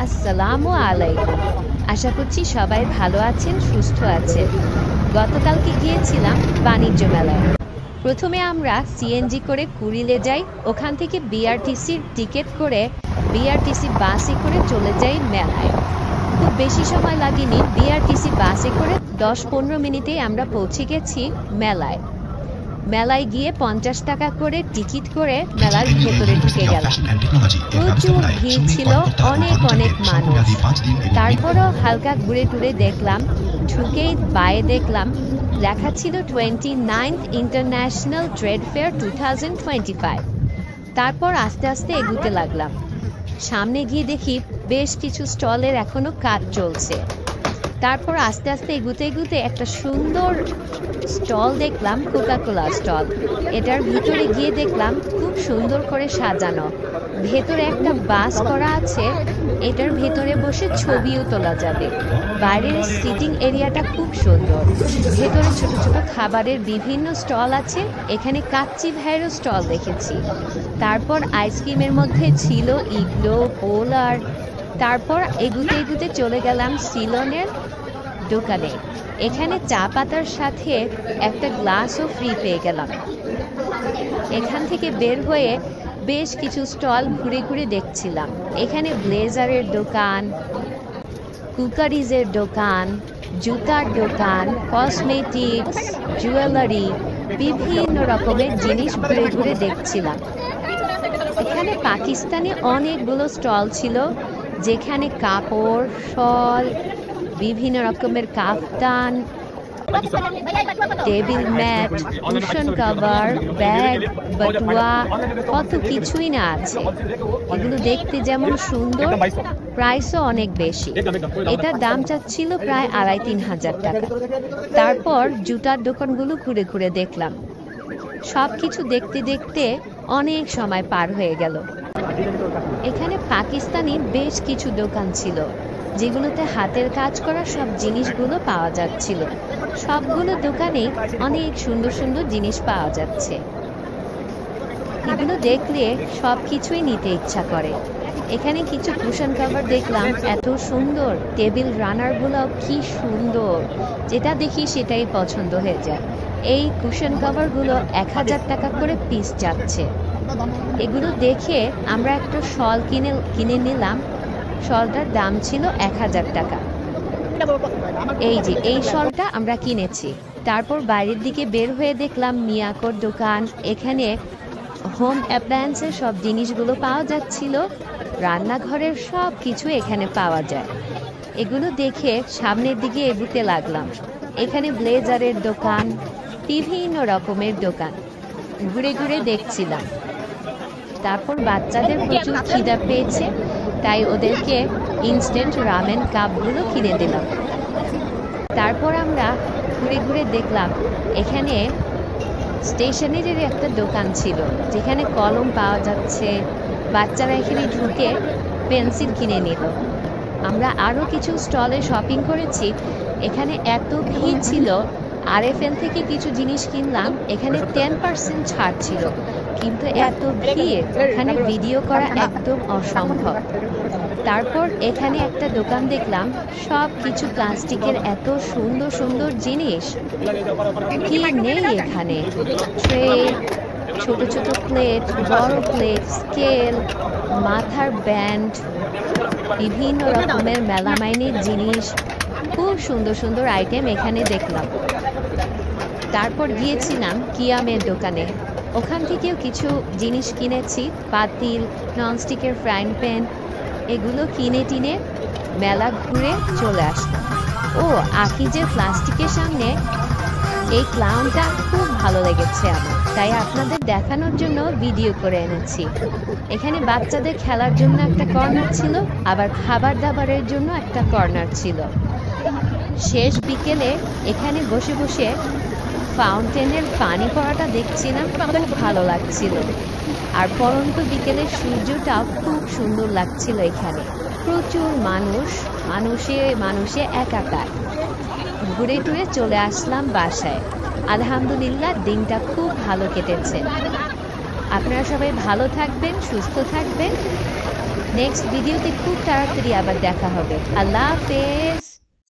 আসসালামু আলাইকুম। আশা করছি সবাই ভালো আছেন, সুস্থ আছেন। গতকালকে গিয়েছিলাম বাণিজ্য মেলায়। প্রথমে আমরা সিএনজি করে কুড়িলে যাই, ওখান থেকে বিআরটিসির টিকিট করে বিআরটিসি বাসে করে চলে যাই মেলায়। খুব বেশি সময় লাগেনি, বিআরটিসি বাসে করে 10-15 মিনিটেই আমরা পৌঁছে গেছি মেলায়। মেলায় গিয়ে 50 টাকা করে টিকিট করে মেলার ভেতরে ঢুকে গেলাম। প্রচুর ভিড় ছিল, অনেক অনেক মানুষ। তারপরও হালকা ঘুরে টুরে দেখলাম, ঢুকেই বাইরে দেখলাম লেখা ছিল 29th ইন্টারন্যাশনাল ট্রেড ফেয়ার 2025। তারপর আস্তে আস্তে এগুতে লাগলাম। সামনে গিয়ে দেখি বেশ কিছু স্টলের এখনো কাজ চলছে। তারপর আস্তে আস্তে এগুতে এগুতে একটা সুন্দর স্টল দেখলাম, কোকা-কোলা স্টল। এটার ভিতরে গিয়ে দেখলাম খুব সুন্দর করে সাজানো, ভেতরে একটা বাস করা আছে, এটার ভেতরে বসে ছবিও তোলা যাবে। বাইরের সিটিং এরিয়াটা খুব সুন্দর, ভেতরে ছোট ছোট খাবারের বিভিন্ন স্টল আছে। এখানে কাচ্চি ভাইয়েরও স্টল দেখেছি। তারপর আইসক্রিমের মধ্যে ছিল ইগলো, পোলার। তারপর এগুতে এগুতে চলে গেলাম সিলনের দোকানে। এখানে চা পাতার সাথে একটা গ্লাসও ফ্রি পেয়ে গেলাম। এখান থেকে বের হয়ে বেশ কিছু স্টল ঘুরে ঘুরে দেখছিলাম। এখানে ব্লেজারের দোকান, কুকারিজের দোকান, জুতার দোকান, কসমেটিক্স, জুয়েলারি, বিভিন্ন রকমের জিনিস ঘুরে ঘুরে দেখছিলাম। এখানে পাকিস্তানি অনেকগুলো স্টল ছিল, যেখানে কাপড়, শল, বিভিন্ন রকমের kaftan, table mat, cushion cover, bag, বাটুয়া, কত কিছুই না আছে। এগুলো দেখতে যেমন সুন্দর, প্রাইসও অনেক বেশি। এটার দাম চাচ্ছিল প্রায় 2500-3000 টাকা। তারপর জুতার দোকানগুলো ঘুরে ঘুরে দেখলাম। সব কিছু দেখতে দেখতে অনেক সময় পার হয়ে গেল। এখানে পাকিস্তানি বেশ কিছু দোকান ছিল, যেগুলোতে হাতের কাজ করা সব জিনিসগুলো পাওয়া যাচ্ছিল। সবগুলো দোকানে অনেক সুন্দর সুন্দর জিনিস পাওয়া যাচ্ছে। এগুলো দেখলে সব কিছুই নিতে ইচ্ছা করে। এখানে কিছু কুশন কভার দেখলাম, এত সুন্দর। টেবিল রানারগুলো কি সুন্দর, যেটা দেখি সেটাই পছন্দ হয়ে যায়। এই কুশন কভারগুলো 1000 টাকা করে পিস যাচ্ছে। এগুলো দেখে আমরা একটা শল কিনে নিলাম। শলটার দাম ছিল 1000 টাকা। এই যে এই শলটা আমরা কিনেছি। তারপর বাইরের দিকে বের হয়ে দেখলাম মিয়াকোর দোকান। এখানে হোম অ্যাপ্লায়েন্সের সব জিনিসগুলো পাওয়া যাচ্ছিল, রান্নাঘরের সব কিছু এখানে পাওয়া যায়। এগুলো দেখে সামনের দিকে এগুতে লাগলাম। এখানে ব্লেজারের দোকান, বিভিন্ন রকমের দোকান ঘুরে ঘুরে দেখছিলাম। তারপর বাচ্চাদের প্রচুর খিদা পেয়েছে, তাই ওদেরকে ইনস্ট্যান্ট রামেন কাপগুলো কিনে দিলাম। তারপর আমরা ঘুরে ঘুরে দেখলাম এখানে স্টেশনারির একটা দোকান ছিল, যেখানে কলম পাওয়া যাচ্ছে। বাচ্চারা এখানে ঢুকে পেন্সিল কিনে নিল। আমরা আরও কিছু স্টলে শপিং করেছি। এখানে এত ভিড় ছিল, আরএফএল থেকে কিছু জিনিস কিনলাম। এখানে 10% ছাড় ছিল, কিন্তু এত ভিড়, এখানে ভিডিও করা একদম অসম্ভব। তারপর এখানে একটা দোকান দেখলাম, সব কিছু প্লাস্টিকের এত সুন্দর সুন্দর জিনিস কি নেই এখানে। ট্রে, ছোট ছোট প্লেট, বড় প্লেট, স্কেল, মাথার ব্যান্ড, বিভিন্ন রকমের মেলামাইনের জিনিস, খুব সুন্দর সুন্দর আইটেম এখানে দেখলাম। তারপর গিয়েছিলাম কিয়ামের দোকানে। ওখান থেকেও কিছু জিনিস কিনেছি, পাতিল, ননস্টিকের ফ্রাইং প্যান। এগুলো কিনে টিনে মেলা ঘুরে চলে আসলাম। ও আকিজের প্লাস্টিকের সামনে এই ক্লাউনটা খুব ভালো লেগেছে আমার, তাই আপনাদের দেখানোর জন্য ভিডিও করে এনেছি। এখানে বাচ্চাদের খেলার জন্য একটা কর্নার ছিল, আবার খাবার দাবারের জন্য একটা কর্নার ছিল। শেষ বিকেলে এখানে বসে বসে ফাউন্টেনের পানি পড়াটা দেখছিলাম, খুব ভালো লাগছিল। আর পরন্ত বিকেলের সূর্যটাও খুব সুন্দর লাগছিল। এখানে প্রচুর মানুষ, মানুষে একাকার। ঘুরে টুরে চলে আসলাম বাসায়। আলহামদুলিল্লাহ, দিনটা খুব ভালো কেটেছে। আপনারা সবাই ভালো থাকবেন, সুস্থ থাকবেন। নেক্সট ভিডিওতে খুব তাড়াতাড়ি আবার দেখা হবে। আল্লাহ হাফেজ।